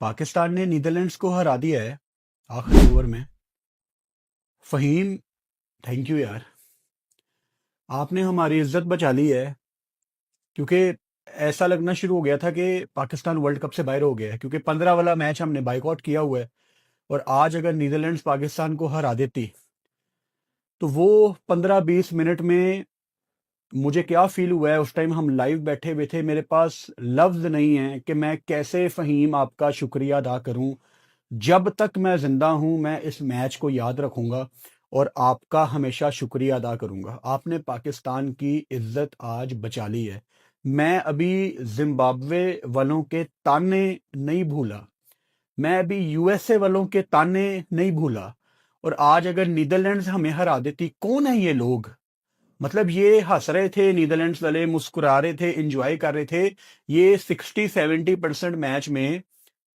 पाकिस्तान ने नीदरलैंड्स को हरा दिया है आखिरी ओवर में। फहीम, थैंक यू यार, आपने हमारी इज्जत बचा ली है। क्योंकि ऐसा लगना शुरू हो गया था कि पाकिस्तान वर्ल्ड कप से बाहर हो गया है, क्योंकि 15 वाला मैच हमने बाइकआउट किया हुआ है। और आज अगर नीदरलैंड्स पाकिस्तान को हरा देती तो वो 15-20 मिनट में मुझे क्या फील हुआ है, उस टाइम हम लाइव बैठे हुए थे, मेरे पास लफ्ज नहीं है कि मैं कैसे फहीम आपका शुक्रिया अदा करूं। जब तक मैं जिंदा हूं मैं इस मैच को याद रखूंगा और आपका हमेशा शुक्रिया अदा करूंगा। आपने पाकिस्तान की इज्जत आज बचा ली है। मैं अभी जिम्बाब्वे वालों के ताने नहीं भूला, मैं अभी यूएसए वालों के ताने नहीं भूला। और आज अगर नीदरलैंड्स हमें हरा देती, कौन है ये लोग? मतलब ये हंस रहे थे, नीदरलैंड्स वाले मुस्कुरा रहे थे, एंजॉय कर रहे थे। ये 60-70% मैच में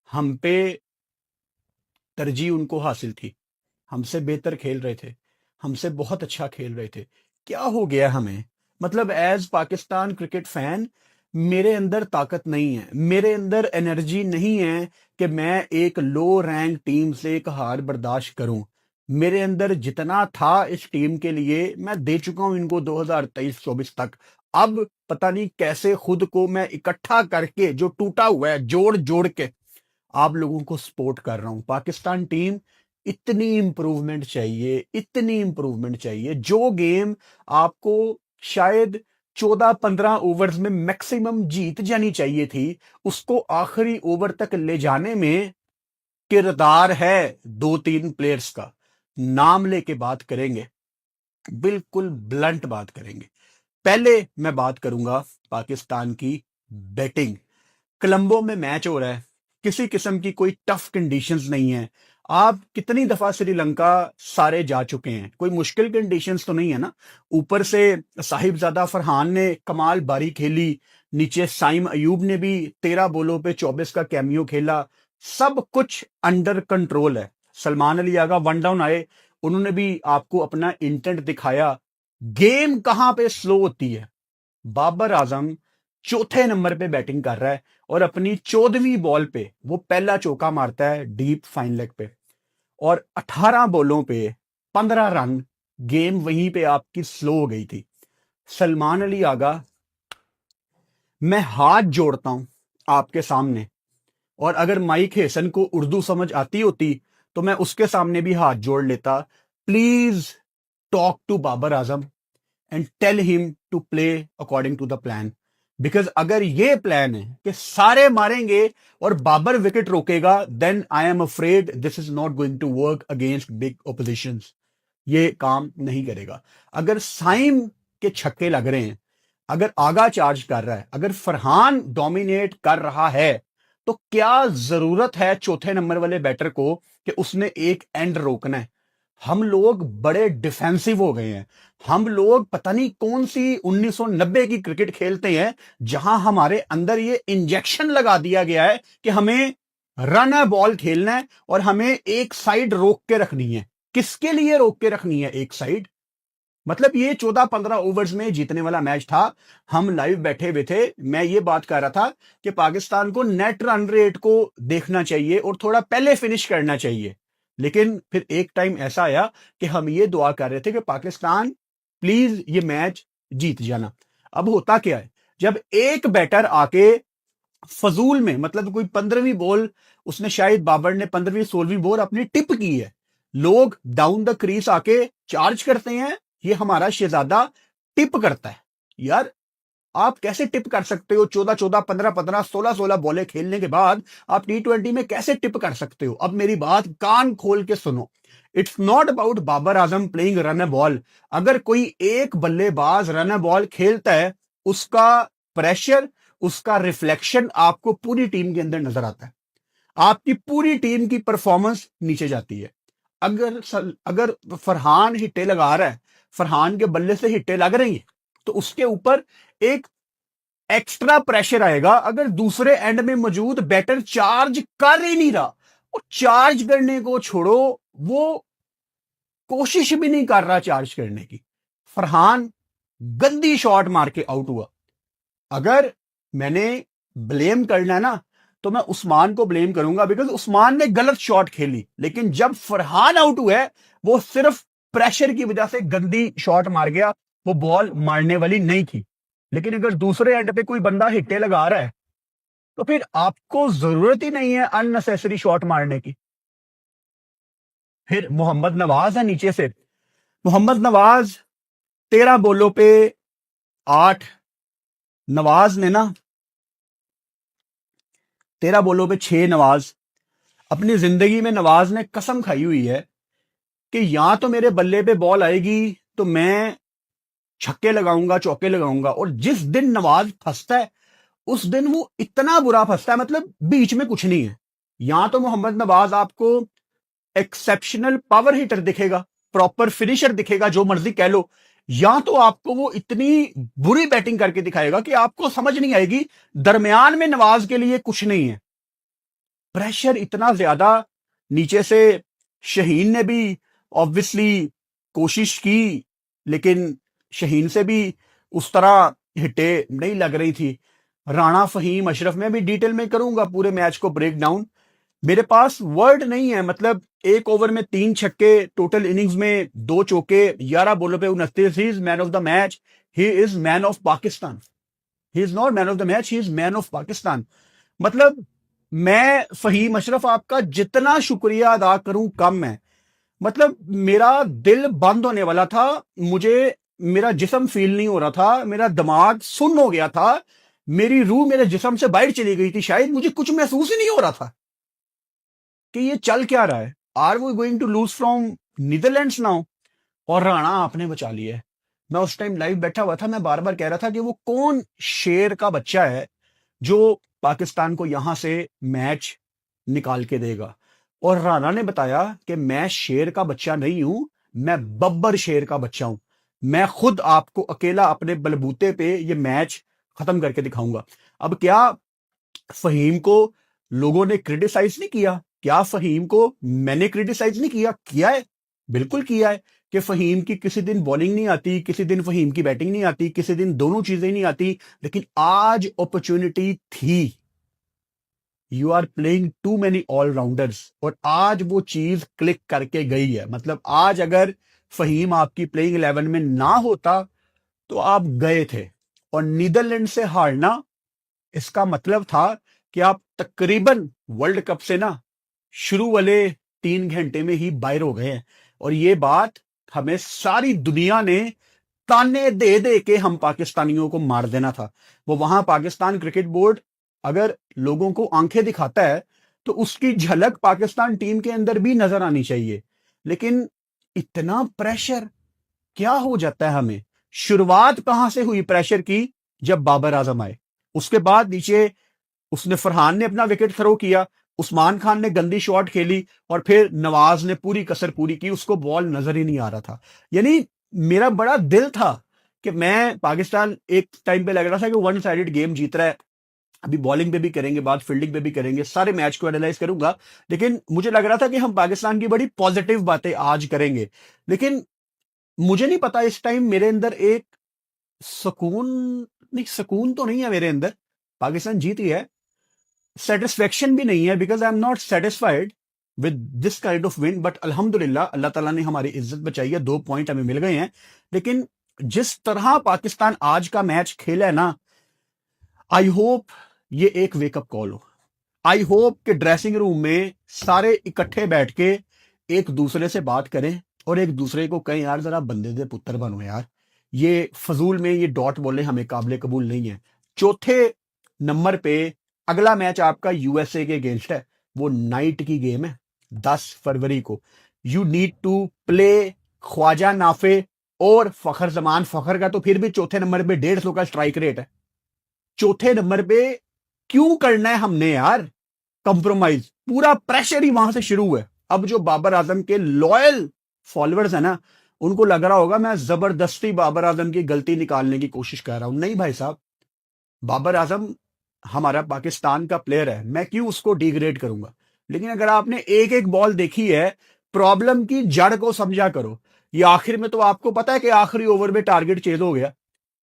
हम पे तरजीह उनको हासिल थी। हमसे बेहतर खेल रहे थे, हमसे बहुत अच्छा खेल रहे थे। क्या हो गया हमें? मतलब एज पाकिस्तान क्रिकेट फैन मेरे अंदर ताकत नहीं है, मेरे अंदर एनर्जी नहीं है कि मैं एक लो रैंक टीम से एक हार बर्दाश्त करूं। मेरे अंदर जितना था इस टीम के लिए मैं दे चुका हूं इनको 2023-24 तक। अब पता नहीं कैसे खुद को मैं इकट्ठा करके जो टूटा हुआ है जोड़ जोड़ के आप लोगों को सपोर्ट कर रहा हूं। पाकिस्तान टीम, इतनी इंप्रूवमेंट चाहिए, इतनी इंप्रूवमेंट चाहिए। जो गेम आपको शायद 14-15 ओवर्स में मैक्सिमम जीत जानी चाहिए थी, उसको आखिरी ओवर तक ले जाने में किरदार है 2-3 प्लेयर्स का। नाम लेके बात करेंगे, बिल्कुल ब्लंट बात करेंगे। पहले मैं बात करूंगा पाकिस्तान की बैटिंग। कोलंबो में मैच हो रहा है, किसी किस्म की कोई टफ कंडीशंस नहीं है। आप कितनी दफा श्रीलंका सारे जा चुके हैं, कोई मुश्किल कंडीशंस तो नहीं है ना। ऊपर से साहिबजादा फरहान ने कमाल बारी खेली, नीचे साइम अयूब ने भी 13 बॉलों पे 24 का कैमियो खेला। सब कुछ अंडर कंट्रोल है। सलमान अली आगा वन डाउन आए, उन्होंने भी आपको अपना इंटेंट दिखाया। गेम कहां पे स्लो होती है? बाबर आजम चौथे नंबर पे बैटिंग कर रहा है और अपनी 14वीं बॉल पे वो पहला चौका मारता है डीप फाइन लेग पे, और 18 बॉलों पे 15 रन। गेम वहीं पे आपकी स्लो हो गई थी। सलमान अली आगा, मैं हाथ जोड़ता हूं आपके सामने, और अगर माइक हेसन को उर्दू समझ आती होती तो मैं उसके सामने भी हाथ जोड़ लेता। Please talk to Babar Azam and tell him to play according to the plan. Because अगर ये प्लान है कि सारे मारेंगे और बाबर विकेट रोकेगा, then I am afraid this is not going to work against big opposition. ये काम नहीं करेगा। अगर साइम के छक्के लग रहे हैं, अगर आगा चार्ज कर रहा है, अगर फरहान डोमिनेट कर रहा है, तो क्या जरूरत है चौथे नंबर वाले बैटर को कि उसने एक एंड रोकना है? हम लोग बड़े डिफेंसिव हो गए हैं। हम लोग पता नहीं कौन सी 1990 की क्रिकेट खेलते हैं, जहां हमारे अंदर ये इंजेक्शन लगा दिया गया है कि हमें रन है बॉल खेलना है और हमें एक साइड रोक के रखनी है। किसके लिए रोक के रखनी है एक साइड? मतलब ये 14-15 ओवर्स में जीतने वाला मैच था। हम लाइव बैठे हुए थे, मैं ये बात कर रहा था कि पाकिस्तान को नेट रन रेट को देखना चाहिए और थोड़ा पहले फिनिश करना चाहिए। लेकिन फिर एक टाइम ऐसा आया कि हम ये दुआ कर रहे थे कि पाकिस्तान प्लीज ये मैच जीत जाना। अब होता क्या है, जब एक बैटर आके फजूल में, मतलब कोई 15वीं बॉल, उसने शायद बाबर ने 15वीं 16वीं बॉल अपनी टिप की है, लोग डाउन द क्रीज आके चार्ज करते हैं। ये हमारा शहजादा टिप करता है। यार, आप कैसे टिप कर सकते हो? 14-14, 15-15, 16-16 बॉलें खेलने के बाद आप T20 में कैसे टिप कर सकते हो? अब मेरी बात कान खोल के सुनो। It's not about Babar Azam playing run a ball. अगर कोई एक बल्लेबाज रन ए बॉल खेलता है, उसका प्रेशर, उसका रिफ्लेक्शन आपको पूरी टीम के अंदर नजर आता है। आपकी पूरी टीम की परफॉर्मेंस नीचे जाती है। अगर फरहान हिट्टे लगा रहा है, फरहान के बल्ले से हिट्टे लग रही हैं, तो उसके ऊपर एक एक्स्ट्रा प्रेशर आएगा। अगर दूसरे एंड में मौजूद बैटर चार्ज कर ही नहीं रहा, वो चार्ज करने को छोड़ो, वो कोशिश भी नहीं कर रहा चार्ज करने की। फरहान गंदी शॉट मार के आउट हुआ। अगर मैंने ब्लेम करना है ना, तो मैं उस्मान को ब्लेम करूंगा, बिकॉज उस्मान ने गलत शॉट खेली। लेकिन जब फरहान आउट हुआ वो सिर्फ प्रेशर की वजह से गंदी शॉट मार गया, वो बॉल मारने वाली नहीं थी। लेकिन अगर दूसरे एंड पे कोई बंदा हिट्टे लगा रहा है तो फिर आपको जरूरत ही नहीं है अननेसेसरी शॉट मारने की। फिर मोहम्मद नवाज है नीचे से, मोहम्मद नवाज 13 बॉलों पे 8। नवाज ने ना 13 बॉलों पे 6। नवाज अपनी जिंदगी में नवाज ने कसम खाई हुई है कि या तो मेरे बल्ले पे बॉल आएगी तो मैं छक्के लगाऊंगा, चौके लगाऊंगा। और जिस दिन नवाज फंसता है उस दिन वो इतना बुरा फंसता है, मतलब बीच में कुछ नहीं है। या तो मोहम्मद नवाज आपको एक्सेप्शनल पावर हिटर दिखेगा, प्रॉपर फिनिशर दिखेगा, जो मर्जी कह लो, या तो आपको वो इतनी बुरी बैटिंग करके दिखाएगा कि आपको समझ नहीं आएगी। दरमियान में नवाज के लिए कुछ नहीं है। प्रेशर इतना ज्यादा नीचे से। शहीन ने भी ऑब्वियसली कोशिश की, लेकिन शहीन से भी उस तरह हिटे नहीं लग रही थी। राणा, फहीम, अशरफ, में भी डिटेल में करूंगा पूरे मैच को ब्रेक डाउन। मेरे पास वर्ड नहीं है, मतलब एक ओवर में 3 छक्के, टोटल इनिंग्स में 2 चौके, 11 बॉलों पे 29। He is man of the match, he is man of Pakistan. He is not man of the match, he is man of Pakistan. मतलब मैं फहीम अशरफ आपका जितना शुक्रिया अदा करूं कम है। मतलब मेरा दिल बंद होने वाला था, मुझे मेरा जिस्म फील नहीं हो रहा था, मेरा दिमाग सुन्न हो गया था, मेरी रूह मेरे जिस्म से बाहर चली गई थी। शायद मुझे कुछ महसूस ही नहीं हो रहा था कि ये चल क्या रहा है। Are we going to lose from Netherlands now? और राणा आपने बचा लिया है। मैं उस टाइम लाइव बैठा हुआ था, मैं बार बार कह रहा था कि वो कौन शेर का बच्चा है जो पाकिस्तान को यहां से मैच निकाल के देगा। और राणा ने बताया कि मैं शेर का बच्चा नहीं हूं, मैं बब्बर शेर का बच्चा हूं। मैं खुद आपको अकेला अपने बलबूते पे ये मैच खत्म करके दिखाऊंगा। अब क्या फहीम को लोगों ने क्रिटिसाइज नहीं किया? क्या फहीम को मैंने क्रिटिसाइज नहीं किया? किया है, बिल्कुल किया है कि फहीम की किसी दिन बॉलिंग नहीं आती, किसी दिन फहीम की बैटिंग नहीं आती, किसी दिन दोनों चीजें नहीं आती। लेकिन आज अपॉर्चुनिटी थी। You are playing too many allrounders, और आज वो चीज क्लिक करके गई है। मतलब आज अगर फहीम आपकी प्लेइंग 11 में ना होता तो आप गए थे। और नीदरलैंड से हारना, इसका मतलब था कि आप तकरीबन वर्ल्ड कप से ना शुरू वाले 3 घंटे में ही बाहर हो गए हैं। और ये बात हमें सारी दुनिया ने ताने दे दे के हम पाकिस्तानियों को मार देना था। वो वहां पाकिस्तान क्रिकेट बोर्ड अगर लोगों को आंखें दिखाता है तो उसकी झलक पाकिस्तान टीम के अंदर भी नजर आनी चाहिए। लेकिन इतना प्रेशर क्या हो जाता है हमें? शुरुआत कहां से हुई प्रेशर की? जब बाबर आजम आए, उसके बाद नीचे उसने फरहान ने अपना विकेट थ्रो किया, उस्मान खान ने गंदी शॉट खेली, और फिर नवाज ने पूरी कसर पूरी की, उसको बॉल नजर ही नहीं आ रहा था। यानी मेरा बड़ा दिल था कि मैं पाकिस्तान, एक टाइम पे लग रहा था कि वन साइडेड गेम जीत रहा है। अभी बॉलिंग पे भी करेंगे बात, फील्डिंग पे भी करेंगे, सारे मैच को एनालाइज करूंगा। लेकिन मुझे लग रहा था कि हम पाकिस्तान की बड़ी पॉजिटिव बातें आज करेंगे। लेकिन मुझे नहीं पता, इस टाइम मेरे अंदर एक सुकून, नहीं सुकून तो नहीं है मेरे अंदर, पाकिस्तान जीती है, सेटिस्फेक्शन भी नहीं है, because I am not satisfied with this kind of win. But अल्हम्दुलिल्लाह, अल्लाह ताला ने हमारी इज्जत बचाई है, 2 पॉइंट हमें मिल गए हैं। लेकिन जिस तरह पाकिस्तान आज का मैच खेला है ना, आई होप ये एक वेकअप कॉल हो। आई होप कि ड्रेसिंग रूम में सारे इकट्ठे बैठ के एक दूसरे से बात करें और एक दूसरे को कहें, यार जरा बंदे दे पुत्र बनो यार, ये फजूल में ये डॉट बोले हमें काबिल कबूल नहीं है। चौथे नंबर पे अगला मैच आपका यूएसए के अगेंस्ट है, वो नाइट की गेम है 10 फरवरी को। You need to play Khawaja Nafay और फखर जमान। फखर का तो फिर भी चौथे नंबर पे 150 का स्ट्राइक रेट है। चौथे नंबर पे क्यों करना है हमने यार कंप्रोमाइज? पूरा प्रेशर ही वहां से शुरू है। अब जो बाबर आजम के लॉयल फॉलोअर्स है ना, उनको लग रहा होगा मैं जबरदस्ती बाबर आजम की गलती निकालने की कोशिश कर रहा हूं। नहीं भाई साहब, बाबर आजम हमारा पाकिस्तान का प्लेयर है, मैं क्यों उसको डिग्रेड करूंगा? लेकिन अगर आपने एक एक बॉल देखी है, प्रॉब्लम की जड़ को समझा करो। ये आखिर में तो आपको पता है कि आखिरी ओवर में टारगेट चेज हो गया,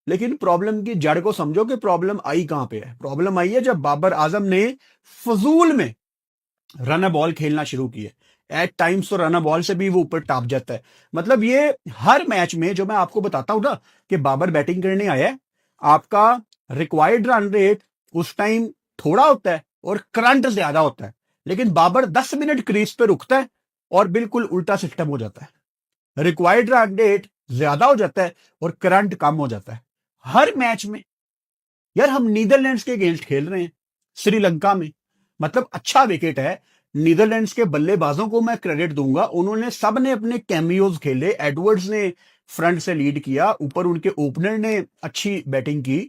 लेकिन प्रॉब्लम की जड़ को समझो कि प्रॉब्लम आई कहां पे है। प्रॉब्लम आई है जब बाबर आजम ने फजूल में रन बॉल खेलना शुरू किया। एट टाइम्स तो रन बॉल से भी वो ऊपर टाप जाता है। मतलब ये हर मैच में जो मैं आपको बताता हूं ना कि बाबर बैटिंग करने आया है, आपका रिक्वायर्ड रन रेट उस टाइम थोड़ा होता है और करंट ज्यादा होता है, लेकिन बाबर 10 मिनट क्रीज पे रुकता है और बिल्कुल उल्टा सिस्टम हो जाता है। रिक्वायर्ड रन रेट ज्यादा हो जाता है और करंट कम हो जाता है हर मैच में। यार हम नीदरलैंड्स के अगेंस्ट खेल रहे हैं श्रीलंका में, मतलब अच्छा विकेट है। नीदरलैंड्स के बल्लेबाजों को मैं क्रेडिट दूंगा, उन्होंने सब ने अपने कैमियोज खेले। एडवर्ड्स ने फ्रंट से लीड किया, ऊपर उनके ओपनर ने अच्छी बैटिंग की।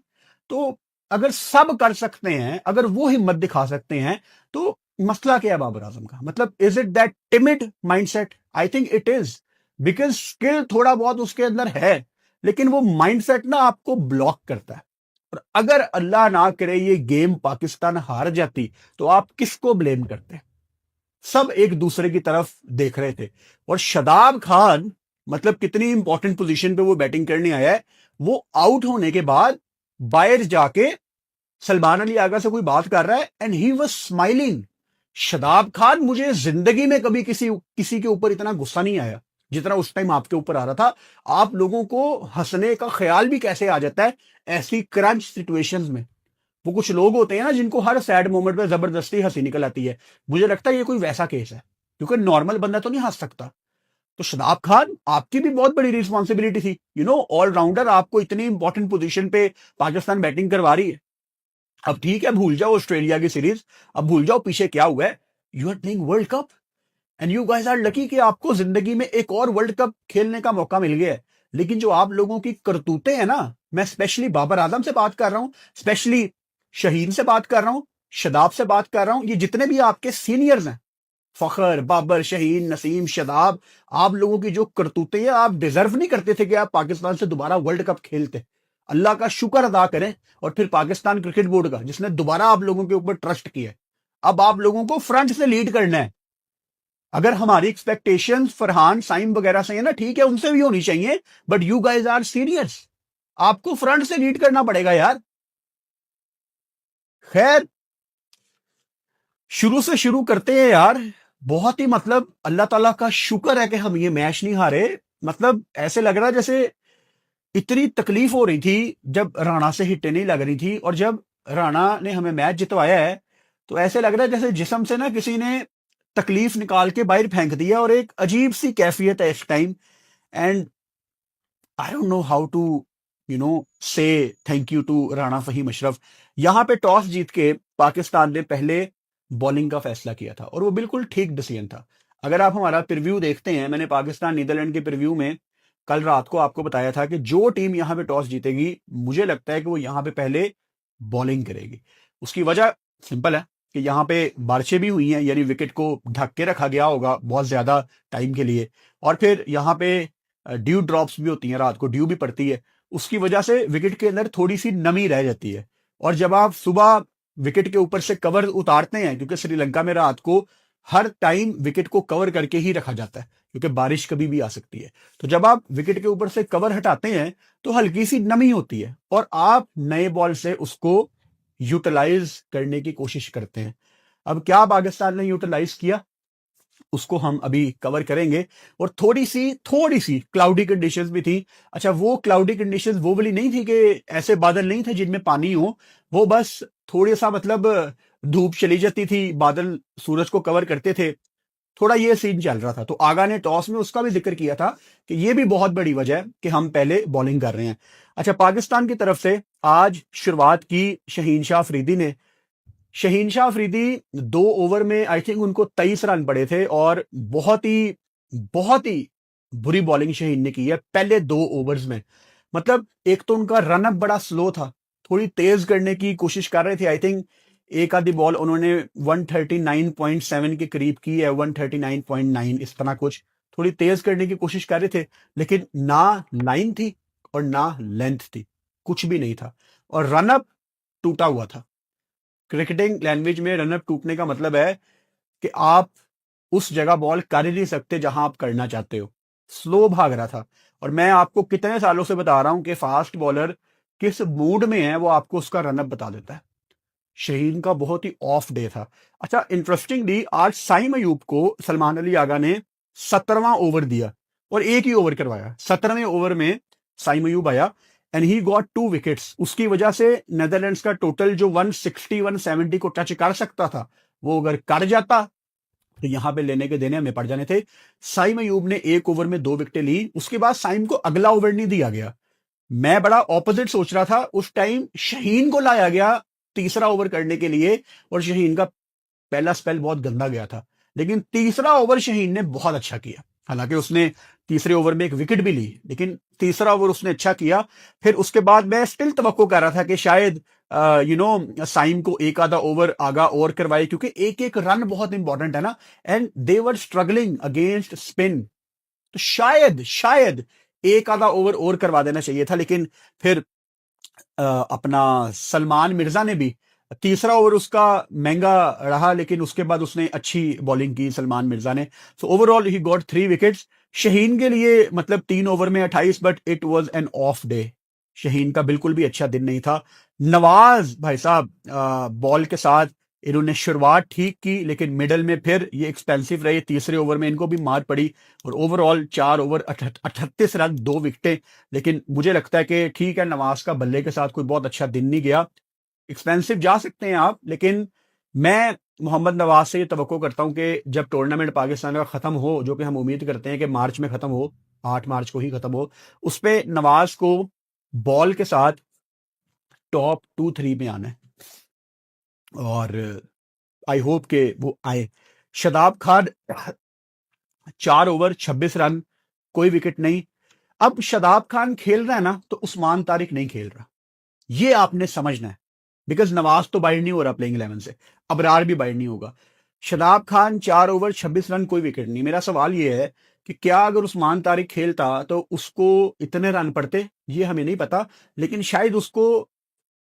तो अगर सब कर सकते हैं, अगर वो हिम्मत दिखा सकते हैं, तो मसला क्या है बाबर आजम का? मतलब is it that timid mindset? I think it is, because skill थोड़ा बहुत उसके अंदर है, लेकिन वो माइंडसेट ना आपको ब्लॉक करता है। और अगर अल्लाह ना करे ये गेम पाकिस्तान हार जाती, तो आप किसको ब्लेम करते? सब एक दूसरे की तरफ देख रहे थे। और शदाब खान, मतलब कितनी इंपॉर्टेंट पोजीशन पे वो बैटिंग करने आया है, वो आउट होने के बाद बाहर जाके सलमान अली आगा से कोई बात कर रहा है and he was smiling. Shadab Khan, मुझे जिंदगी में कभी किसी किसी के ऊपर इतना गुस्सा नहीं आया जितना उस टाइम आपके ऊपर आ रहा था। आप लोगों को हंसने का ख्याल भी कैसे आ जाता है ऐसी क्रंच सिचुएशंस में? वो कुछ लोग होते हैं ना जिनको हर सैड मोमेंट पे जबरदस्ती हंसी निकल आती है। मुझे लगता है ये कोई वैसा केस है, क्योंकि नॉर्मल बंदा तो नहीं हंस सकता। तो शदाब खान, आपकी भी बहुत बड़ी रिस्पॉन्सिबिलिटी थी। ऑलराउंडर, आपको इतनी इंपॉर्टेंट पोजीशन पे पाकिस्तान बैटिंग करवा रही है। अब ठीक है, भूल जाओ ऑस्ट्रेलिया की सीरीज, अब भूल जाओ पीछे क्या हुआ है। You are playing world cup and you guys are lucky कि आपको जिंदगी में एक और वर्ल्ड कप खेलने का मौका मिल गया है। लेकिन जो आप लोगों की करतूतें हैं ना, मैं स्पेशली बाबर आजम से बात कर रहा हूं, स्पेशली शहीन से बात कर रहा हूं, शदाब से बात कर रहा हूं, ये जितने भी आपके सीनियर्स हैं, फखर, बाबर, शहीन, नसीम, शदाब, आप लोगों की जो करतूतें हैं, आप डिजर्व नहीं करते थे कि आप पाकिस्तान से दोबारा वर्ल्ड कप खेलते। अल्लाह का शुक्र अदा करें, और फिर पाकिस्तान क्रिकेट बोर्ड का जिसने दोबारा आप लोगों के ऊपर ट्रस्ट किया है। अब आप लोगों को फ्रंट से लीड करना है। अगर हमारी एक्सपेक्टेशन फरहान, साइम वगैरह से है ना, ठीक है, उनसे भी होनी चाहिए, but you guys our seniors, आपको फ्रंट से लीड करना पड़ेगा यार। खैर, शुरू से शुरू करते हैं यार। बहुत ही, मतलब अल्लाह ताला का शुक्र है कि हम ये मैच नहीं हारे। मतलब ऐसे लग रहा जैसे इतनी तकलीफ हो रही थी जब राणा से हिटें नहीं लग रही थी, और जब राणा ने हमें मैच जितवाया है, तो ऐसे लग रहा है जैसे जिस्म से ना किसी ने तकलीफ निकाल के बाहर फेंक दिया, और एक अजीब सी कैफियत है इस time. And I don't know how to say thank you to Rana Faheem Ashraf. यहां पे टॉस जीत के पाकिस्तान ने पहले बॉलिंग का फैसला किया था, और वो बिल्कुल ठीक डिसीजन था। अगर आप हमारा प्रीव्यू देखते हैं, मैंने पाकिस्तान नीदरलैंड के प्रीव्यू में कल रात को आपको बताया था कि जो टीम यहां पे टॉस जीतेगी, मुझे लगता है कि वो यहां पे पहले बॉलिंग करेगी। उसकी वजह सिंपल है कि यहाँ पे बारिशें भी हुई हैं, यानी विकेट को ढक के रखा गया होगा बहुत ज्यादा टाइम के लिए, और फिर यहाँ पे ड्यू ड्रॉप्स भी होती हैं, रात को ड्यू भी पड़ती है। उसकी वजह से विकेट के अंदर थोड़ी सी नमी रह जाती है। और जब आप सुबह विकेट के ऊपर से कवर उतारते हैं, क्योंकि श्रीलंका में रात को हर टाइम विकेट को कवर करके ही रखा जाता है, क्योंकि बारिश कभी भी आ सकती है। तो जब आप विकेट के ऊपर से कवर हटाते हैं, तो हल्की सी नमी होती है, और आप नए बॉल से उसको यूटिलाइज करने की कोशिश करते हैं। अब क्या पाकिस्तान ने यूटिलाइज किया, उसको हम अभी कवर करेंगे। और थोड़ी सी क्लाउडी कंडीशंस भी थी। अच्छा, वो क्लाउडी कंडीशंस वो वाली नहीं थी कि ऐसे बादल नहीं थे जिनमें पानी हो, वो बस थोड़ा सा, मतलब धूप चली जाती थी, बादल सूरज को कवर करते थे, थोड़ा ये सीन चल रहा था। तो आगा ने टॉस में उसका भी जिक्र किया था कि ये भी बहुत बड़ी वजह है कि हम पहले बॉलिंग कर रहे हैं। अच्छा, पाकिस्तान की तरफ से आज शुरुआत की शहीन शाह अफरीदी ने। शहीन शाह अफरीदी 2 ओवर में आई थिंक उनको 23 रन पड़े थे, और बहुत ही बुरी बॉलिंग शहीन ने की है पहले 2 ओवर्स में। मतलब एक तो उनका रनअप बड़ा स्लो था, थोड़ी तेज करने की कोशिश कर रहे थे। आई थिंक एक आधी बॉल उन्होंने 139.7 के करीब की है, 139.9 इस तरह कुछ, थोड़ी तेज करने की कोशिश कर रहे थे, लेकिन ना लाइन थी और ना लेंथ थी, कुछ भी नहीं था, और रनअप टूटा हुआ था। क्रिकेटिंग लैंग्वेज में रनअप टूटने का मतलब है कि आप उस जगह बॉल कर ही नहीं सकते जहां आप करना चाहते हो। स्लो भाग रहा था। और मैं आपको कितने सालों से बता रहा हूं कि फास्ट बॉलर किस मूड में है वो आपको उसका रनअप बता देता है। शहीन का बहुत ही ऑफ डे था। अच्छा, इंटरेस्टिंगली आज साइम अयूब को सलमान अली आगा ने 17वां ओवर दिया और एक ही ओवर करवाया। 17वें ओवर में साइम अयूब आया एंड ही गॉट 2 विकेट्स। उसकी वजह से नेदरलैंड्स का टोटल जो 160 170 को टच कर सकता था, वो अगर कर जाता तो यहां पे लेने के देने हमें पड़ जाने थे। साइम अयूब ने एक ओवर में 2 विकेटें ली। उसके बाद साइम को अगला ओवर नहीं दिया गया। मैं बड़ा ऑपोजिट सोच रहा था। उस टाइम शहीन को लाया गया तीसरा ओवर करने के लिए और शहीन का पहला स्पेल बहुत गंदा गया था, लेकिन तीसरा ओवर शहीन ने बहुत अच्छा किया। हालांकि उसने तीसरे ओवर में एक विकेट भी ली, लेकिन तीसरा ओवर उसने अच्छा किया। फिर उसके बाद मैं स्टिल तवक्को कर रहा था कि शायद साइम को एक आधा ओवर आगा और करवाए, क्योंकि एक एक रन बहुत इंपॉर्टेंट है ना, and they were struggling against spin. तो शायद शायद एक आधा ओवर और करवा देना चाहिए था। लेकिन फिर अपना सलमान मिर्जा ने भी तीसरा ओवर उसका महंगा रहा, लेकिन उसके बाद उसने अच्छी बॉलिंग की सलमान मिर्जा ने। So overall he got 3 wickets. Shaheen के लिए मतलब 3 ओवर में 28, but it was an of day. Shaheen का बिल्कुल भी अच्छा दिन नहीं था। नवाज भाई साहब बॉल के साथ इन्होंने शुरुआत ठीक की, लेकिन मिडल में फिर ये एक्सपेंसिव रहे। तीसरे ओवर में इनको भी मार पड़ी और ओवरऑल 4 ओवर 38 रन 2 विकेटें। लेकिन मुझे लगता है कि ठीक है, नवाज का बल्ले के साथ कोई बहुत अच्छा दिन नहीं गया। एक्सपेंसिव जा सकते हैं आप, लेकिन मैं मोहम्मद नवाज से ये तवक्को करता हूं कि जब टूर्नामेंट पाकिस्तान का खत्म हो, जो कि हम उम्मीद करते हैं कि मार्च में खत्म हो, 8 मार्च को ही खत्म हो, उस पे नवाज को बॉल के साथ टॉप 2-3 में आना है और आई होप के वो आए। शदाब खान 4 ओवर 26 रन, कोई विकेट नहीं। अब शदाब खान खेल रहा है ना, तो उस्मान तारिक नहीं खेल रहा, ये आपने समझना है। बिकॉज नवाज तो बाइड नहीं हो रहा प्लेइंग 11 से, अबरार भी बाइड नहीं होगा। शदाब खान 4 ओवर 26 रन, कोई विकेट नहीं। मेरा सवाल यह है कि क्या अगर उस्मान तारिक खेलता तो उसको इतने रन पड़ते, ये हमें नहीं पता, लेकिन शायद उसको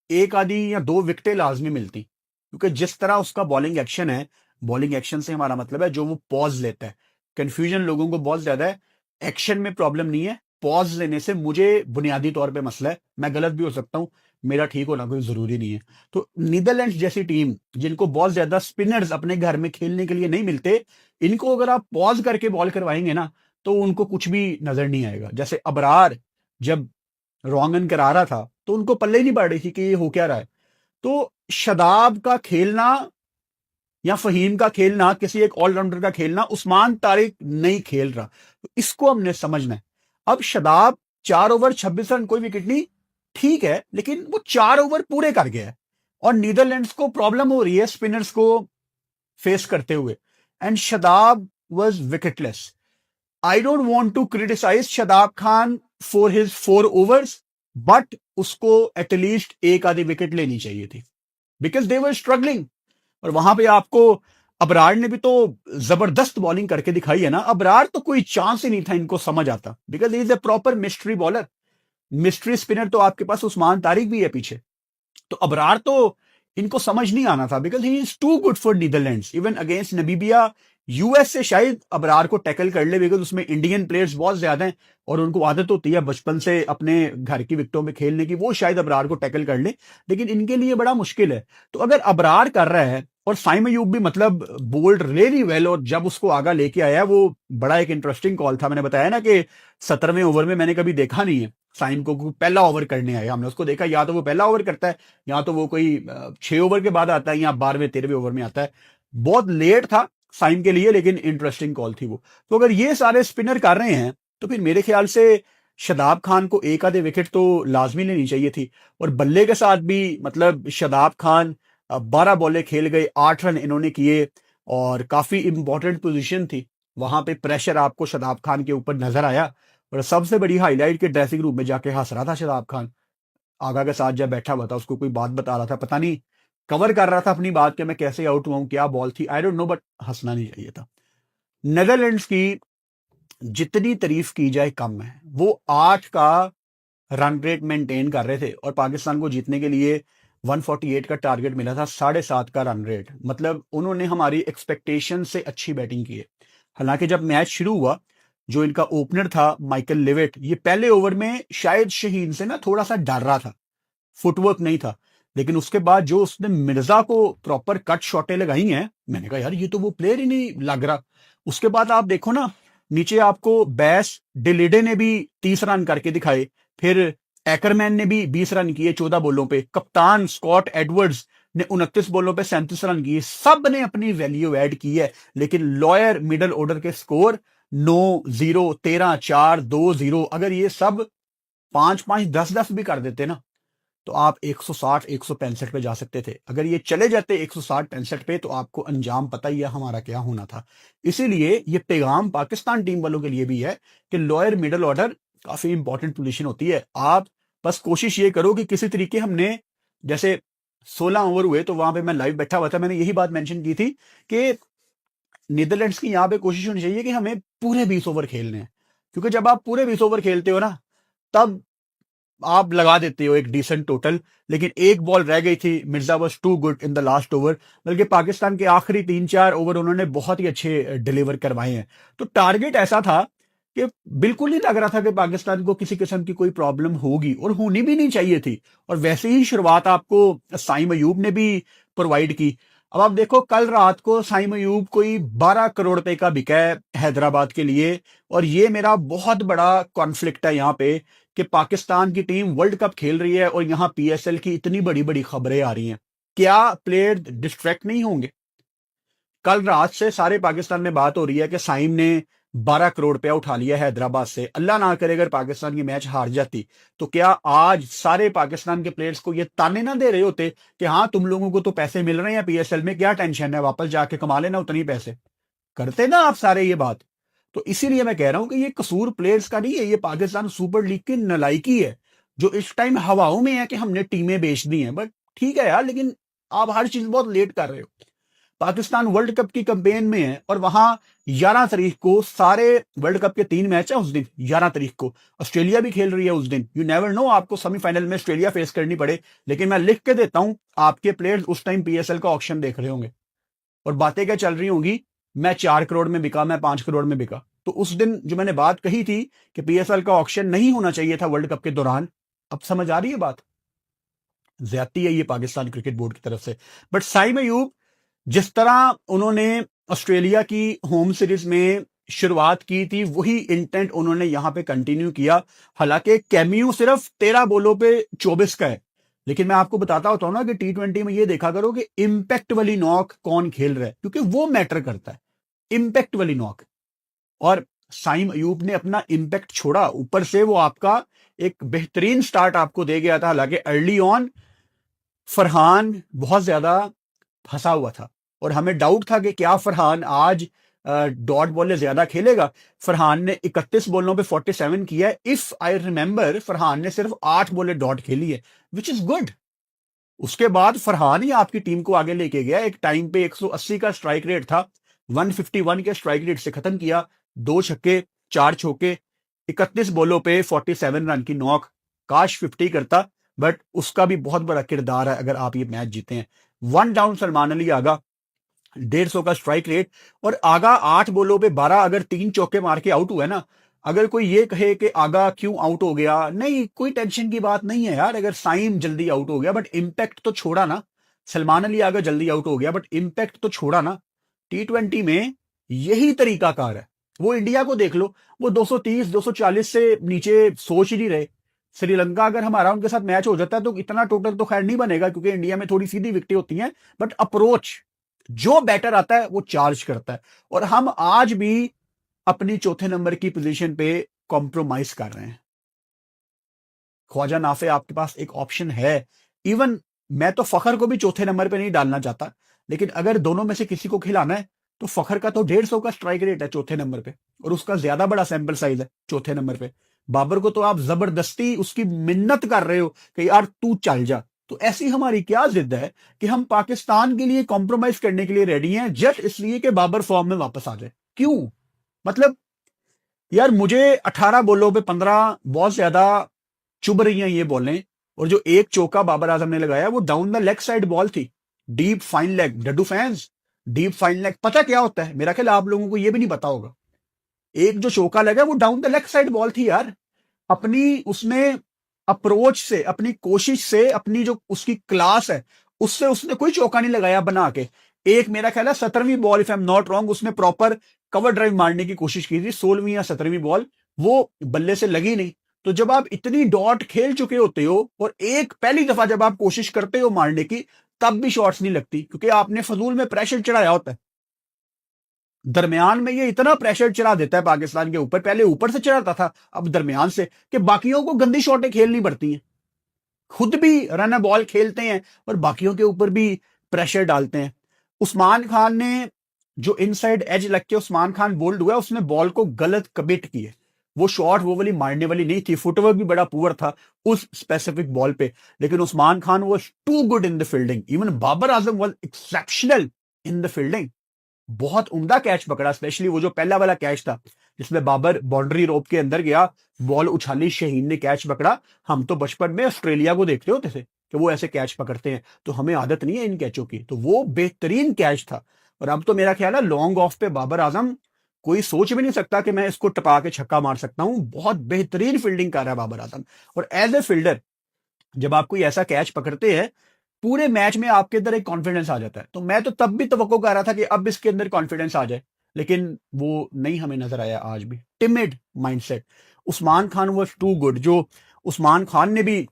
एक आधी या 2 विकेटें लाजमी मिलती, क्योंकि जिस तरह उसका बॉलिंग एक्शन है, बॉलिंग एक्शन से हमारा मतलब है जो वो पॉज लेता है। कंफ्यूजन लोगों को बहुत ज्यादा है, एक्शन में प्रॉब्लम नहीं है, पॉज लेने से मुझे बुनियादी तौर पे मसला है। मैं गलत भी हो सकता हूं, मेरा ठीक होना कोई जरूरी नहीं है। तो नीदरलैंड्स जैसी टीम जिनको बहुत ज्यादा स्पिनर्स अपने घर में खेलने के लिए नहीं मिलते, इनको अगर आप पॉज करके बॉल करवाएंगे ना, तो उनको कुछ भी नजर नहीं आएगा। जैसे अबरार जब रोंगन करा रहा था, तो उनको पल्ले नहीं पड़ रही थी कि ये हो क्या रहा है। तो शदाब का खेलना या फहीम का खेलना, किसी एक ऑलराउंडर का खेलना, उस्मान तारिक नहीं खेल रहा, तो इसको हमने समझना है। अब शदाब 4 ओवर 26 रन, कोई विकेट नहीं, ठीक है, लेकिन वो 4 ओवर पूरे कर गया है और नीदरलैंड्स को प्रॉब्लम हो रही है स्पिनर्स को फेस करते हुए, and Shadab was wicketless. I don't want to criticise Shadab Khan for his 4 overs, but उसको एटलीस्ट एक आधी विकेट लेनी चाहिए थी, बिकॉज दे वर स्ट्रगलिंग। और वहां पे आपको अबरार ने भी तो जबरदस्त बॉलिंग करके दिखाई है ना। अबरार तो कोई चांस ही नहीं था इनको समझ आता, because is a proper mystery bowler, mystery spinner. तो आपके पास उस्मान तारिक भी है पीछे, तो अबरार तो इनको समझ नहीं आना था, because he is too good for Netherlands. Even against Namibia, US से शायद अबरार को टैकल कर ले, बिकॉज उसमें इंडियन प्लेयर्स बहुत ज्यादा हैं और उनको आदत होती है बचपन से अपने घर की विकेटों में खेलने की, वो शायद अबरार को टैकल कर ले, लेकिन इनके लिए बड़ा मुश्किल है। तो अगर अबरार कर रहा है और साइम अयूब भी मतलब बोल्ड रियली वेल, और जब उसको आगा लेके आया वो बड़ा एक इंटरेस्टिंग कॉल था। मैंने बताया ना कि 17वें ओवर में मैंने कभी देखा नहीं है साइम को पहला ओवर करने आया। हमने उसको देखा, या तो वो पहला ओवर करता है, या तो वो कोई 6 ओवर के बाद आता है, या 12वें 13वें ओवर में आता है। बहुत लेट था साइम के लिए, लेकिन इंटरेस्टिंग कॉल थी वो। तो अगर ये सारे स्पिनर कर रहे हैं, तो फिर मेरे ख्याल से शदाब खान को एक आधे विकेट तो लाजमी लेनी चाहिए थी। और बल्ले के साथ भी मतलब शदाब खान 12 बॉलें खेल गए, 8 रन इन्होंने किए और काफी इंपॉर्टेंट पोजीशन थी। वहां पे प्रेशर आपको शदाब खान के ऊपर नजर आया, और सबसे बड़ी हाईलाइट के ड्रेसिंग रूम में जाके हंस रहा था शदाब खान। आगा के साथ जब बैठा हुआ था, उसको कोई बात बता रहा था, पता नहीं कवर कर रहा था अपनी बात कि मैं कैसे आउट हुआ हूं, क्या बॉल थी, आई डोंट नो, बट हंसना नहीं चाहिए था। नेदरलैंड्स की जितनी तारीफ की जाए कम है। वो 8 का रन रेट मेंटेन कर रहे थे और पाकिस्तान को जीतने के लिए 148 का टारगेट मिला था, 7.5 का रन रेट। मतलब उन्होंने हमारी एक्सपेक्टेशन से अच्छी बैटिंग की है। हालांकि जब मैच शुरू हुआ, जो इनका ओपनर था माइकल लिविट, ये पहले ओवर में शायद शहीन से ना थोड़ा सा डर रहा था फुटवर्क नहीं था। लेकिन उसके बाद जो उसने मिर्जा को प्रॉपर कट शॉटें लगाई हैं, मैंने कहा यार ये तो वो प्लेयर ही नहीं लग रहा। उसके बाद आप देखो ना, नीचे आपको बैस डिलिडे ने भी 30 रन करके दिखाए, फिर एकरमैन ने भी 20 रन किए 14 बॉलों पे, कप्तान स्कॉट एडवर्ड्स ने 29 बॉलों पे 37 रन किए। सब ने अपनी वैल्यू ऐड की है, लेकिन लॉयर मिडल ऑर्डर के स्कोर 9-0, 13-4, 2-0, अगर ये सब 5-5, 10-10 भी कर देते ना, तो आप 160, 165 पे जा सकते थे। अगर ये चले जाते 160-65 पे, तो आपको अंजाम पता ही है हमारा क्या होना था। इसीलिए ये पैगाम पाकिस्तान टीम वालों के लिए भी है कि लोअर मिडल ऑर्डर काफी इंपॉर्टेंट पोजीशन होती है। आप बस कोशिश ये करो कि किसी तरीके हमने, जैसे 16 ओवर हुए तो वहां पे मैं लाइव बैठा हुआ था, मैंने यही बात मेंशन की थी कि नीदरलैंड्स की यहां पे कोशिश होनी चाहिए कि हमें पूरे 20 ओवर खेलने हैं, क्योंकि जब आप पूरे 20 ओवर खेलते हो ना, तब आप लगा देते हो एक डिसेंट टोटल। लेकिन एक बॉल रह गई थी, Mirza was too good in the last over, बल्कि पाकिस्तान के आखिरी 3-4 ओवर उन्होंने बहुत ही अच्छे डिलीवर करवाए हैं। तो टारगेट ऐसा था कि बिल्कुल नहीं लग रहा था कि पाकिस्तान को किसी किस्म की कोई प्रॉब्लम होगी, और होनी भी नहीं चाहिए थी। और वैसे ही शुरुआत आपको साइम अयूब ने भी प्रोवाइड की। अब आप देखो, कल रात को साइम अयूब कोई 12 करोड़ रुपए का बिका है हैदराबाद के लिए। और ये मेरा बहुत बड़ा कॉन्फ्लिक्ट है यहाँ पे कि पाकिस्तान की टीम वर्ल्ड कप खेल रही है और यहां पीएसएल की इतनी बड़ी बड़ी खबरें आ रही हैं। क्या प्लेयर डिस्ट्रैक्ट नहीं होंगे? कल रात से सारे पाकिस्तान में बात हो रही है कि साइम ने 12 करोड़ रुपया उठा लिया है हैदराबाद से। अल्लाह ना करे अगर पाकिस्तान की मैच हार जाती, तो क्या आज सारे पाकिस्तान के प्लेयर्स को ये ताने ना दे रहे होते कि हाँ तुम लोगों को तो पैसे मिल रहे हैं पीएसएल में, क्या टेंशन है, वापस जाके कमा लेना उतनी पैसे। करते ना आप सारे ये बात। तो इसीलिए मैं कह रहा हूं कि ये कसूर प्लेयर्स का नहीं है, ये पाकिस्तान सुपर लीग की नलायकी है, जो इस टाइम हवाओं में है कि हमने टीमें बेच दी हैं। बट ठीक है यार, लेकिन आप हर चीज बहुत लेट कर रहे हो। पाकिस्तान वर्ल्ड कप की कैंपेन में है और वहां 11 तारीख को सारे वर्ल्ड कप के 3 मैच है उस दिन। 11 तारीख को ऑस्ट्रेलिया भी खेल रही है उस दिन। यू नेवर नो, आपको सेमीफाइनल में ऑस्ट्रेलिया फेस करनी पड़े। लेकिन मैं लिख के देता हूं, आपके प्लेयर्स उस टाइम पीएसएल का ऑक्शन देख रहे होंगे और बातें क्या चल रही होंगी, मैं 4 करोड़ में बिका, मैं 5 करोड़ में बिका। तो उस दिन जो मैंने बात कही थी कि पीएसएल का ऑक्शन नहीं होना चाहिए था वर्ल्ड कप के दौरान, अब समझ आ रही है बात? ज्यादती है ये पाकिस्तान क्रिकेट बोर्ड की तरफ से। बट साइम अयूब, जिस तरह उन्होंने ऑस्ट्रेलिया की होम सीरीज में शुरुआत की थी, वही इंटेंट उन्होंने यहां पे कंटिन्यू किया। हालांकि कैमियो सिर्फ 13 बॉलों पे 24 का है, लेकिन मैं आपको बताता होता हूं ना कि T20 में ये देखा करो कि इंपैक्ट वाली नॉक कौन खेल रहा है, क्योंकि वो मैटर करता है, इंपैक्ट वाली नॉक। और साइम अयूब ने अपना इंपैक्ट छोड़ा, ऊपर से वो आपका एक बेहतरीन स्टार्ट आपको दे गया था। हालांकि अर्ली ऑन फरहान बहुत ज्यादा फंसा हुआ था और हमें डाउट था कि क्या फरहान आज डॉट बॉल ज्यादा खेलेगा। फरहान ने 31 बॉलों पे 47 किया है। इफ आई रिमेंबर, फरहान ने सिर्फ 8 बॉलें डॉट खेली है, विच इज गुड। उसके बाद फरहान ही आपकी टीम को आगे लेके गया। एक टाइम पे 180 का स्ट्राइक रेट था, 151 के स्ट्राइक रेट से खत्म किया। 2 छक्के 4 चौके, 31 बॉलों पे 47 रन की नॉक। काश 50 करता, बट उसका भी बहुत बड़ा किरदार है अगर आप ये मैच जीते हैं। 1 डाउन सलमान अली आगा, 150 का स्ट्राइक रेट, और आगा 8 बॉलों पे 12, अगर 3 चौके मार के आउट हुआ है ना। अगर कोई ये कहे कि आगा क्यों आउट हो गया, नहीं, कोई टेंशन की बात नहीं है यार। अगर साइम जल्दी आउट हो गया, बट इंपैक्ट तो छोड़ा ना। सलमान अली आगा जल्दी आउट हो गया, बट इंपैक्ट तो छोड़ा ना। T20 में यही तरीकाकार है। वो इंडिया को देख लो, वो 230, 240 से नीचे सोच ही नहीं रहे। श्रीलंका अगर हमारा उनके साथ मैच हो जाता है तो इतना टोटल तो खैर नहीं बनेगा, क्योंकि इंडिया में थोड़ी सीधी विकेटें होती हैं। बट अप्रोच जो बैटर आता है वो चार्ज करता है, और हम आज भी अपनी चौथे नंबर की पोजीशन पे कॉम्प्रोमाइज कर रहे हैं। ख्वाजा नाफे आपके पास एक ऑप्शन है। इवन मैं तो फखर को भी चौथे नंबर पे नहीं डालना चाहता, लेकिन अगर दोनों में से किसी को खिलाना है तो फखर का तो 150 का स्ट्राइक रेट है चौथे नंबर पे, और उसका ज्यादा बड़ा सैंपल साइज है चौथे नंबर पे। बाबर को तो आप जबरदस्ती उसकी मिन्नत कर रहे हो कि यार तू चल जा। तो ऐसी हमारी क्या जिद है कि हम पाकिस्तान के लिए कॉम्प्रोमाइज करने के लिए रेडी हैं, जस्ट इसलिए कि बाबर फॉर्म में वापस आ जाए। क्यों? मतलब यार, मुझे 18 बॉलों पे 15 बहुत ज्यादा चुभ रही हैं ये बॉलें। और जो एक चौका बाबर आजम ने लगाया वो down the leg side ball थी, डीप फाइन लेग। डड्डू फैंस, डीप फाइन लेग पता क्या होता है? मेरा ख्याल आप लोगों को ये भी नहीं पता होगा। एक जो चौका लगा वो down the leg side ball थी यार। अपनी उसने अप्रोच से, अपनी कोशिश से, अपनी जो उसकी क्लास है उससे उसने कोई चौका नहीं लगाया बना के। एक मेरा ख्याल है 17वीं ball, if I am not wrong, उसने प्रॉपर कवर ड्राइव मारने की कोशिश की थी, 16वीं या 17वीं बॉल, वो बल्ले से लगी नहीं। तो जब आप इतनी डॉट खेल चुके होते हो और एक पहली दफा जब आप कोशिश करते हो मारने की, तब भी शॉट्स नहीं लगती, क्योंकि आपने फजूल में प्रेशर चढ़ाया होता है। दरमियान में ये इतना प्रेशर चढ़ा देता है पाकिस्तान के ऊपर, पहले ऊपर से चढ़ाता था, अब दरमियान से, कि बाकियों को गंदी शॉटें खेलनी पड़ती हैं। खुद भी रन बॉल खेलते हैं और बाकियों के ऊपर भी प्रेशर डालते हैं। उस्मान खान ने जो इनसाइड एज लग के उस्मान खान बोल्ड हुआ, उसने बॉल को गलत कमिट किए। वो शॉट वो वाली मारने वाली नहीं थी, फुटवर्क भी बड़ा पुअर था उस स्पेसिफिक बॉल पे। लेकिन Usman Khan was too good in the fielding, even Babar Azam was exceptional in the fielding. बहुत उम्दा कैच पकड़ा, स्पेशली वो जो पहला वाला कैच था जिसमें बाबर बाउंड्री रोप के अंदर गया, बॉल उछाली, शहीन ने कैच पकड़ा। हम तो बचपन में ऑस्ट्रेलिया को देखते होते थे कि वो ऐसे कैच पकड़ते हैं, तो हमें आदत नहीं है इन कैचों की, तो वो बेहतरीन कैच था। और अब तो मेरा ख्याल है लॉन्ग ऑफ पे बाबर आजम, कोई सोच भी नहीं सकता कि मैं इसको टपा के छक्का मार सकता हूं। बहुत बेहतरीन फील्डिंग कर रहा है बाबर आजम। और एज ए फील्डर जब आप कोई ऐसा कैच पकड़ते हैं, पूरे मैच में आपके अंदर एक कॉन्फिडेंस आ जाता है। तो मैं तो तब भी तवक्को कर रहा था कि अब इसके अंदर कॉन्फिडेंस आ जाए, लेकिन वो नहीं हमें नजर आया। आज भी timid mindset. Usman Khan was too good. जो उस्मान खान ने भी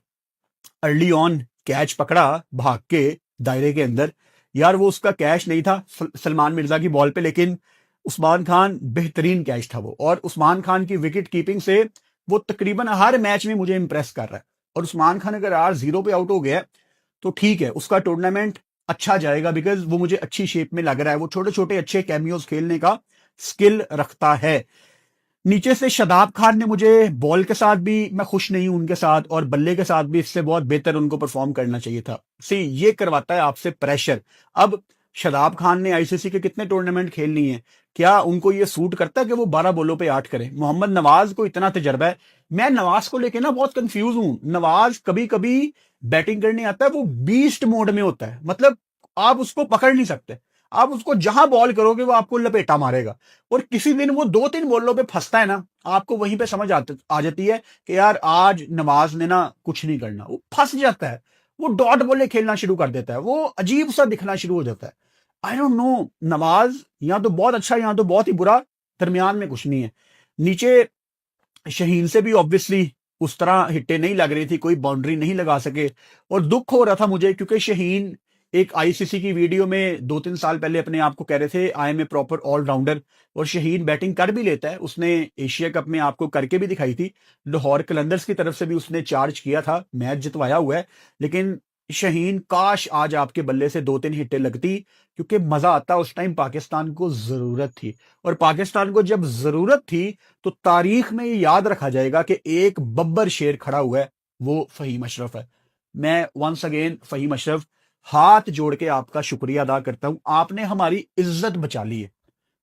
अर्ली ऑन कैच पकड़ा भाग के दायरे के अंदर, यार वो उसका कैच नहीं था सलमान मिर्जा की बॉल पे, लेकिन उस्मान खान बेहतरीन कैच था वो। और उस्मान खान की विकेट कीपिंग से वो तकरीबन हर मैच में मुझे इंप्रेस कर रहा है। और उस्मान खान अगर आज 0 पे आउट हो गया तो ठीक है, उसका टूर्नामेंट अच्छा जाएगा, बिकॉज वो मुझे अच्छी शेप में लग रहा है। वो छोटे छोटे अच्छे कैमियोज खेलने का स्किल रखता है। नीचे से शदाब खान ने, मुझे बॉल के साथ भी मैं खुश नहीं हूं उनके साथ, और बल्ले के साथ भी इससे बहुत बेहतर उनको परफॉर्म करना चाहिए था। सी ये करवाता है आपसे प्रेशर। अब शदाब खान ने आईसीसी के कितने टूर्नामेंट खेल लिए हैं, क्या उनको ये सूट करता है कि वो 12 बॉलों पे 8 करें? मोहम्मद नवाज को इतना तजर्बा है। मैं नवाज को लेके ना बहुत कंफ्यूज हूं। नवाज कभी कभी बैटिंग करने आता है, वो बीस्ट मोड में होता है, मतलब आप उसको पकड़ नहीं सकते। आप उसको जहां बॉल करोगे वो आपको लपेटा मारेगा। और किसी दिन वो 2-3 बॉलों पे फंसता है ना, आपको वहीं पे समझ आ जाती है कि यार आज नवाज ने ना कुछ नहीं करना। वो फंस जाता है, वो डॉट बॉले खेलना शुरू कर देता है, वो अजीब सा दिखना शुरू हो जाता है। आई डोंट नो, नवाज यहाँ तो बहुत अच्छा, यहाँ तो बहुत ही बुरा, दरमियान में कुछ नहीं है। नीचे शहीन से भी ऑब्वियसली उस तरह हिट्टे नहीं लग रही थी, कोई बाउंड्री नहीं लगा सके। और दुख हो रहा था मुझे, क्योंकि शहीन एक आईसीसी की वीडियो में 2-3 साल पहले अपने आप को कह रहे थे I am a proper allrounder. और शहीन बैटिंग कर भी लेता है, उसने एशिया कप में आपको करके भी दिखाई थी। लाहौर कलंदर्स की तरफ से भी उसने चार्ज किया था, मैच जितवाया हुआ है। लेकिन शहीन, काश आज आपके बल्ले से 2-3 हिट्टे लगती, क्योंकि मजा आता। उस टाइम पाकिस्तान को जरूरत थी, और पाकिस्तान को जब जरूरत थी तो तारीख में ये याद रखा जाएगा कि एक बब्बर शेर खड़ा हुआ है, वो फहीम अशरफ है। मैं वंस अगेन फहीम अशरफ हाथ जोड़ के आपका शुक्रिया अदा करता हूं, आपने हमारी इज्जत बचा ली है।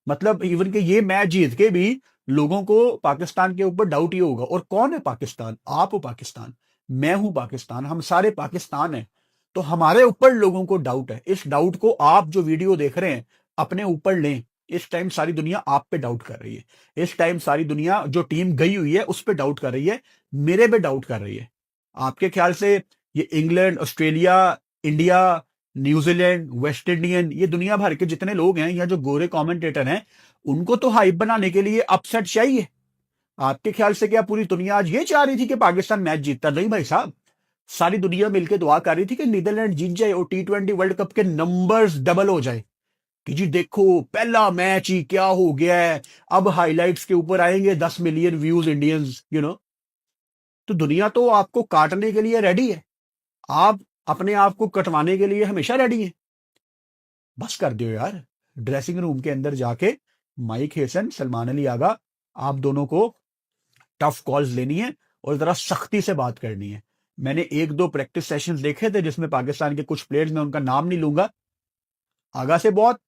मतलब इवन कि ये मैच जीत के भी लोगों को पाकिस्तान के ऊपर डाउट ही होगा। और कौन है पाकिस्तान? आप हो पाकिस्तान, मैं हूं पाकिस्तान, हम सारे पाकिस्तान हैं। तो हमारे ऊपर लोगों को डाउट है। इस डाउट को आप जो वीडियो देख रहे हैं अपने ऊपर लें। इस टाइम सारी दुनिया आप पे डाउट कर रही है। इस टाइम सारी दुनिया जो टीम गई हुई है उस पर डाउट कर रही है, मेरे पे डाउट कर रही है। आपके ख्याल से ये England, Australia, India, New Zealand, West Indian, ये दुनिया भर के जितने लोग हैं या जो गोरे कमेंटेटर हैं, उनको तो हाइप बनाने के लिए अपसेट चाहिए। आपके ख्याल से क्या पूरी दुनिया आज ये चाह रही थी कि पाकिस्तान मैच जीतता? नहीं भाई साहब, सारी दुनिया मिलकर दुआ कर रही थी कि नीदरलैंड जीत जाए और T20 वर्ल्ड कप के नंबर्स डबल हो जाए। कि जी देखो पहला मैच ही क्या हो गया है, अब हाइलाइट्स के ऊपर आएंगे 10 मिलियन व्यूज इंडियंस, तो दुनिया तो आपको काटने के लिए रेडी है, आप अपने आप को कटवाने के लिए हमेशा रेडी है। बस कर दियो यार। ड्रेसिंग रूम के अंदर जाके माइक हेसन, सलमान अली आगा, आप दोनों को टफ कॉल्स लेनी है और जरा सख्ती से बात करनी है। मैंने 1-2 प्रैक्टिस सेशंस देखे थे जिसमें पाकिस्तान के कुछ प्लेयर्स, मैं उनका नाम नहीं लूंगा, आगा से बहुत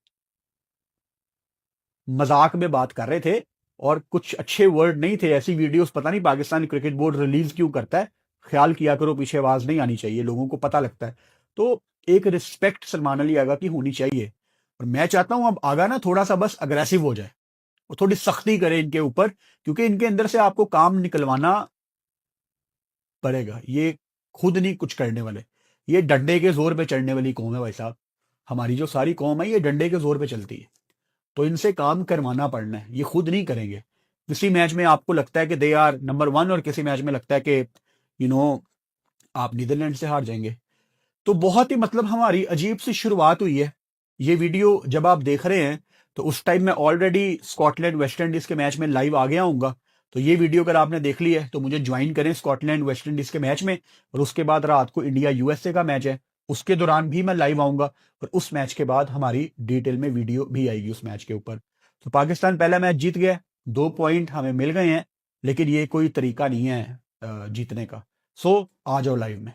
मजाक में बात कर रहे थे और कुछ अच्छे वर्ड नहीं थे। ऐसी वीडियोस पता नहीं पाकिस्तान क्रिकेट बोर्ड रिलीज क्यों करता है। ख्याल किया करो, पीछे आवाज नहीं आनी चाहिए, लोगों को पता लगता है। तो एक रिस्पेक्ट सलमान अली आगा की होनी चाहिए। और मैं चाहता हूं अब आगा ना थोड़ा सा बस अग्रेसिव हो जाए और थोड़ी सख्ती करे इनके ऊपर, क्योंकि इनके अंदर से आपको काम निकलवाना पड़ेगा। ये खुद नहीं कुछ करने वाले, ये डंडे के जोर पे चढ़ने वाली कौम है भाई साहब। हमारी जो सारी कौम है ये डंडे के जोर पे चलती है, तो इनसे काम करवाना पड़ना है, ये खुद नहीं करेंगे। किसी मैच में आपको लगता है कि दे आर नंबर 1 और किसी मैच में लगता है कि यू नो आप नीदरलैंड से हार जाएंगे। तो बहुत ही मतलब हमारी अजीब सी शुरुआत हुई है। ये वीडियो जब आप देख रहे हैं तो उस टाइम मैं ऑलरेडी स्कॉटलैंड वेस्ट इंडीज के मैच में लाइव आ गया हूँगा। तो ये वीडियो अगर आपने देख ली है तो मुझे ज्वाइन करें स्कॉटलैंड वेस्ट इंडीज के मैच में, और उसके बाद रात को इंडिया यूएसए का मैच है, उसके दौरान भी मैं लाइव आऊंगा, और उस मैच के बाद हमारी डिटेल में वीडियो भी आएगी उस मैच के ऊपर। तो पाकिस्तान पहला मैच जीत गया, 2 पॉइंट हमें मिल गए हैं, लेकिन ये कोई तरीका नहीं है जीतने का। सो आ जाओ लाइव में।